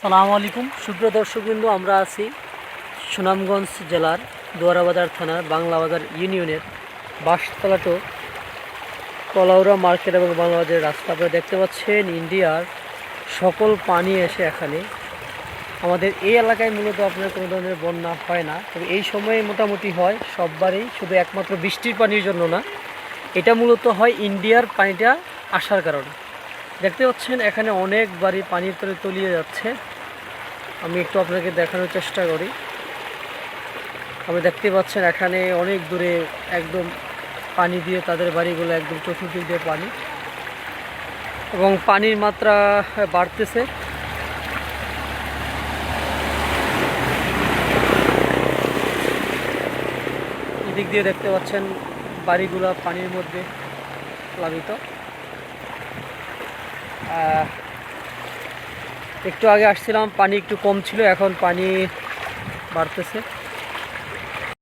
আসসালামু আলাইকুম সুপ্রিয় দর্শকবৃন্দু, আমরা আছি সুনামগঞ্জ জেলার দোয়ারাবাজার থানার বাংলাবাজার ইউনিয়নের বাঁশতলা টু কলাউড়া মার্কেট এবং বাংলাবাজারের রাস্তা। আপনারা দেখতে পাচ্ছেন ইন্ডিয়ার সকল পানি এসে এখানে। আমাদের এই এলাকায় মূলত আপনার কোনো ধরনের বন্যা হয় না, তবে এই সময়ে মোটামুটি হয় সববারই, শুধু একমাত্র বৃষ্টির পানির জন্য না, এটা মূলত হয় ইন্ডিয়ার পানিটা আসার কারণে। দেখতে পাচ্ছেন এখানে অনেক বাড়ি পানির তলে তলিয়ে যাচ্ছে। আমি একটু আপনাকে দেখানোর চেষ্টা করি। আপনি দেখতে পাচ্ছেন এখানে অনেক দূরে একদম পানি দিয়ে তাদের বাড়িগুলো একদম চতুর্দিক দিয়ে পানি, এবং পানির মাত্রা বাড়তেছে। এদিক দিয়ে দেখতে পাচ্ছেন বাড়িগুলো পানির মধ্যে প্লাবিত। একটু আগে আসছিলাম, পানি একটু কম ছিল, এখন পানি বাড়তেছে।